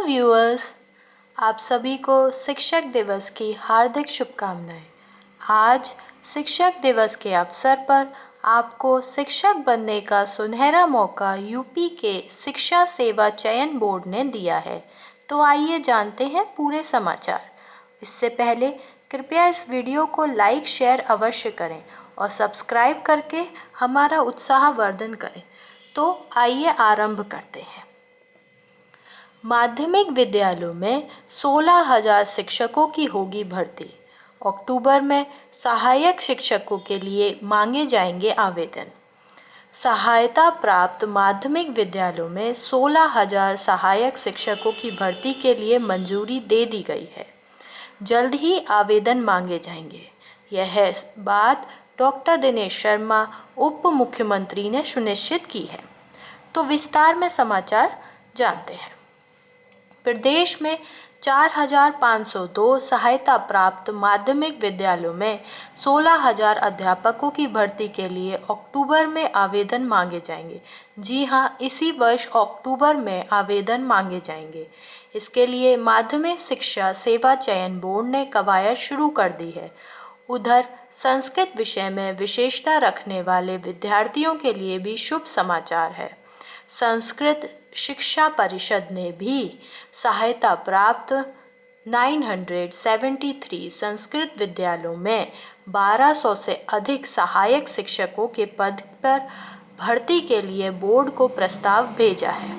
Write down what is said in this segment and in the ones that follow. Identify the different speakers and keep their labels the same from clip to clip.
Speaker 1: Viewers, आप सभी को शिक्षक दिवस की हार्दिक शुभकामनाएं। आज शिक्षक दिवस के अवसर पर आपको शिक्षक बनने का सुनहरा मौका यूपी के शिक्षा सेवा चयन बोर्ड ने दिया है। तो आइए जानते हैं पूरे समाचार। इससे पहले कृपया इस वीडियो को लाइक शेयर अवश्य करें और सब्सक्राइब करके हमारा उत्साहवर्धन करें। तो आइए आरंभ करते हैं। माध्यमिक विद्यालयों में 16,000 शिक्षकों की होगी भर्ती। अक्टूबर में सहायक शिक्षकों के लिए मांगे जाएंगे आवेदन। सहायता प्राप्त माध्यमिक विद्यालयों में 16,000 सहायक शिक्षकों की भर्ती के लिए मंजूरी दे दी गई है। जल्द ही आवेदन मांगे जाएंगे। यह बात डॉक्टर दिनेश शर्मा उप मुख्यमंत्री ने सुनिश्चित की है। तो विस्तार में समाचार जानते हैं। प्रदेश में 4,502 सहायता प्राप्त माध्यमिक विद्यालयों में 16,000 अध्यापकों की भर्ती के लिए अक्टूबर में आवेदन मांगे जाएंगे। जी हाँ, इसी वर्ष अक्टूबर में आवेदन मांगे जाएंगे। इसके लिए माध्यमिक शिक्षा सेवा चयन बोर्ड ने कवायद शुरू कर दी है। उधर संस्कृत विषय में विशेषता रखने वाले विद्यार्थियों के लिए भी शुभ समाचार है। संस्कृत शिक्षा परिषद ने भी सहायता प्राप्त 973 संस्कृत विद्यालयों में 1200 से अधिक सहायक शिक्षकों के पद पर भर्ती के लिए बोर्ड को प्रस्ताव भेजा है।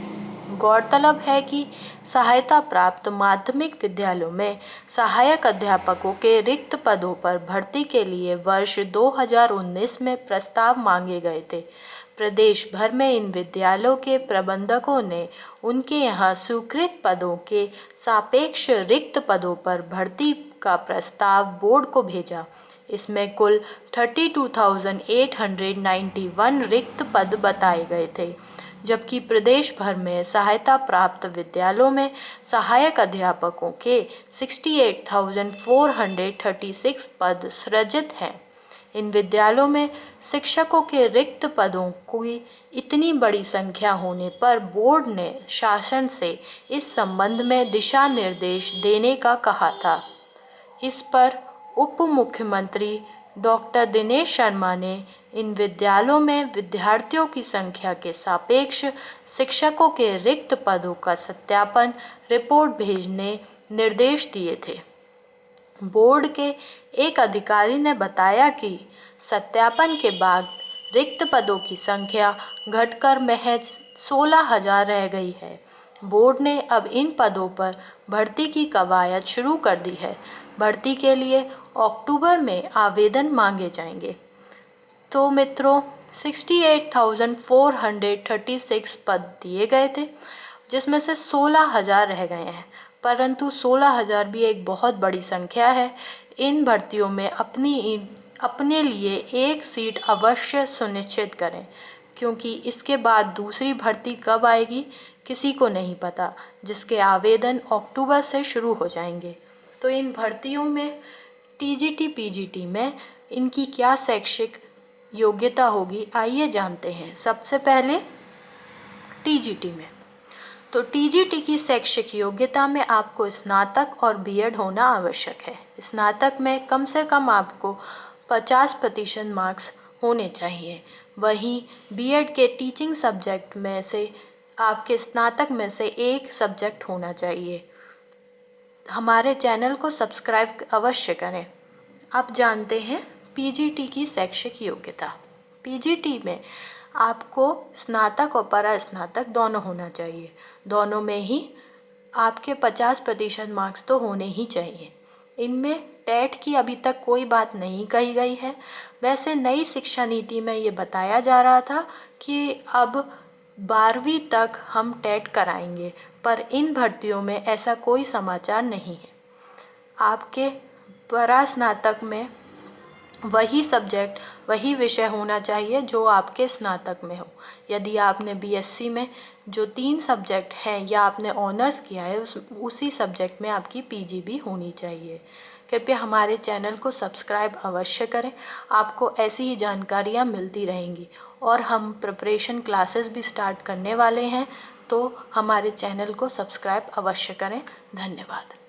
Speaker 1: गौरतलब है कि सहायता प्राप्त माध्यमिक विद्यालयों में सहायक अध्यापकों के रिक्त पदों पर भर्ती के लिए वर्ष 2019 में प्रस्ताव मांगे गए थे। प्रदेश भर में इन विद्यालयों के प्रबंधकों ने उनके यहाँ स्वीकृत पदों के सापेक्ष रिक्त पदों पर भर्ती का प्रस्ताव बोर्ड को भेजा। इसमें कुल 32,891 रिक्त पद बताए गए थे, जबकि प्रदेश भर में सहायता प्राप्त विद्यालयों में सहायक अध्यापकों के 68,436 पद सृजित हैं। इन विद्यालयों में शिक्षकों के रिक्त पदों की इतनी बड़ी संख्या होने पर बोर्ड ने शासन से इस संबंध में दिशा निर्देश देने का कहा था। इस पर उप मुख्यमंत्री डॉक्टर दिनेश शर्मा ने इन विद्यालयों में विद्यार्थियों की संख्या के सापेक्ष शिक्षकों के रिक्त पदों का सत्यापन रिपोर्ट भेजने निर्देश दिए थे। बोर्ड के एक अधिकारी ने बताया कि सत्यापन के बाद रिक्त पदों की संख्या घटकर महज 16,000 रह गई है। बोर्ड ने अब इन पदों पर भर्ती की कवायद शुरू कर दी है। भर्ती के लिए अक्टूबर में आवेदन मांगे जाएंगे। तो मित्रों, 68,436 पद दिए गए थे, जिसमें से 16,000 रह गए हैं, परंतु 16,000 भी एक बहुत बड़ी संख्या है। इन भर्तियों में अपने लिए एक सीट अवश्य सुनिश्चित करें, क्योंकि इसके बाद दूसरी भर्ती कब आएगी किसी को नहीं पता, जिसके आवेदन अक्टूबर से शुरू हो जाएंगे। तो इन भर्तियों में टीजीटी पीजीटी में इनकी क्या शैक्षिक योग्यता होगी, आइए जानते हैं। सबसे पहले टीजीटी में, तो टीजीटी की शैक्षिक योग्यता में आपको स्नातक और बीएड होना आवश्यक है। स्नातक में कम से कम आपको 50% मार्क्स होने चाहिए। वहीं बीएड के टीचिंग सब्जेक्ट में से आपके स्नातक में से एक सब्जेक्ट होना चाहिए। हमारे चैनल को सब्सक्राइब अवश्य करें। अब जानते हैं पीजीटी की शैक्षिक योग्यता। पीजीटी में आपको स्नातक और परास्नातक दोनों होना चाहिए। दोनों में ही आपके 50% मार्क्स तो होने ही चाहिए। इनमें टेट की अभी तक कोई बात नहीं कही गई है। वैसे नई शिक्षा नीति में ये बताया जा रहा था कि अब 12वीं तक हम टेट कराएंगे, पर इन भर्तियों में ऐसा कोई समाचार नहीं है। आपके परास्नातक में वही सब्जेक्ट, वही विषय होना चाहिए जो आपके स्नातक में हो। यदि आपने बीएससी में जो 3 सब्जेक्ट हैं या आपने ऑनर्स किया है, उसी सब्जेक्ट में आपकी पीजी भी होनी चाहिए। कृपया हमारे चैनल को सब्सक्राइब अवश्य करें। आपको ऐसी ही जानकारियाँ मिलती रहेंगी और हम प्रिपरेशन क्लासेस भी स्टार्ट करने वाले हैं। तो हमारे चैनल को सब्सक्राइब अवश्य करें। धन्यवाद।